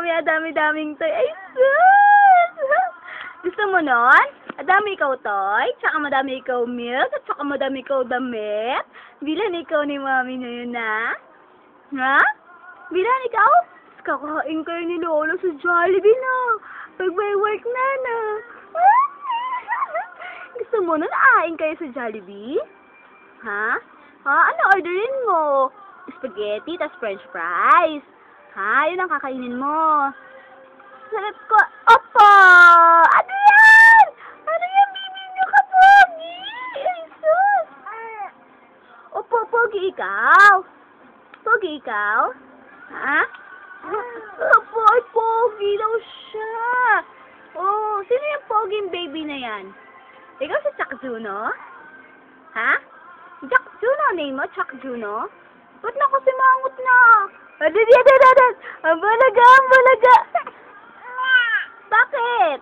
kami, dami-daming toy. Ay, sus! Gusto mo nun? Madami ikaw toy, tsaka madami ikaw milk, at tsaka madami ikaw damit. Bilan ikaw ni mami na yun, na? Ha? Bilan ikaw? Kakain kayo ni Lolo sa Jollibee na. Pag may work na. Gusto mo nun aain kayo sa Jollibee? Ha? Ha? Ano orderin mo? Spaghetti, tas french fries. Ha? Yun ang kakainin mo. Sagot ko, opo! Ano yan? Ano yan, baby nyo ka, Pogi? Ay, sus! Opo, Pogi ikaw? Pogi ikaw? Ha? Opo, ay, Pogi daw siya. Oh, sino yung Pogi baby na yan? Ikaw si Chuck Juno? Ha? Chuck Juno, name mo? Chuck Juno? Ba't na kasi mangot na? Ang balaga! Bakit?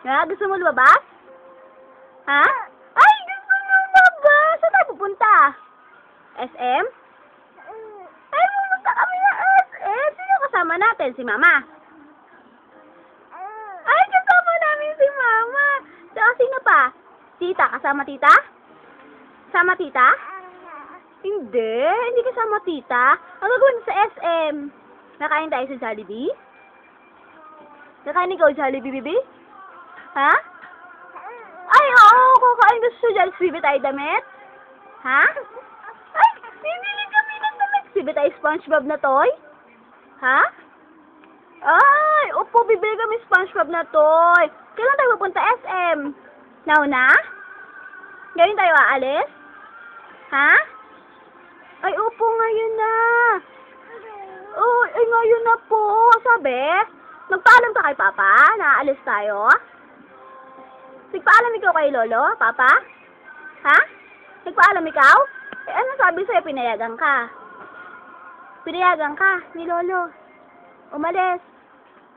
Ha? Gusto mo lumabas? Ha? Ay, gusto mo lumabas! Saan tayo pupunta? SM? Ay, pupunta kami ng SM! Sino kasama natin? Si Mama? Ay, kasama namin si Mama! Tsaka sino pa? Tita? Kasama tita? Kasama tita? Hindi kasama tita. Ang gagawin sa SM? Nakain tayo sa Jollibee? Nakain ikaw Jollibee, baby? Ha? Ay, oo, kakain ka sa Jollibee. Bibili tayo damit? Ha? Ay, bibili kami ng damit. Bibili tayo SpongeBob na toy? Ha? Ay, opo, bibili kami SpongeBob na toy. Kailan tayo pupunta SM? Now na? Ngayon tayo aalis? Ha? Ay, opo, ngayon na. Oh, ay, ngayon na po. Sabi, magpaalam ka kay Papa na aalis tayo? Nagpaalam ikaw kay Lolo, Papa? Ha? Nagpaalam ikaw? Eh, ano sabi sa'yo? Pinayagan ka. Pinayagan ka ni Lolo. Umalis.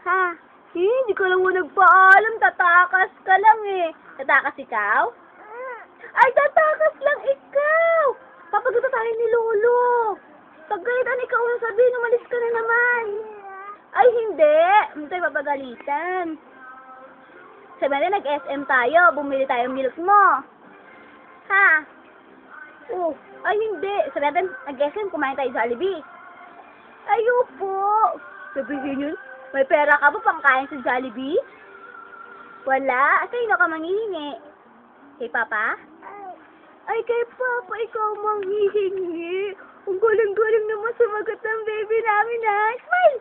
Ha? Hindi ka lang mo nagpaalam. Tatakas ka lang eh. Tatakas ikaw? Ay, tatakas lang ikaw. Papaguto tayo ni Lolo. Pagkaitan ikaw ang sabihin, umalis ka na naman. Ay, hindi. Hindi tayo papagalitan. Sabi natin, nag-SM tayo. Bumili tayo milk mo. Ha? Oh, ay, hindi. Sabi natin, nag-SM, kumain tayo sa Jollibee. Ayupo. Sabihin yun, may pera ka ba pangkain sa Jollibee? Wala. Sino ka manghihingi? Kay Papa? Ay, kay Papa, ikaw manghihingi. Ang galing-galing naman sumagot ng baby namin, ha? Smile!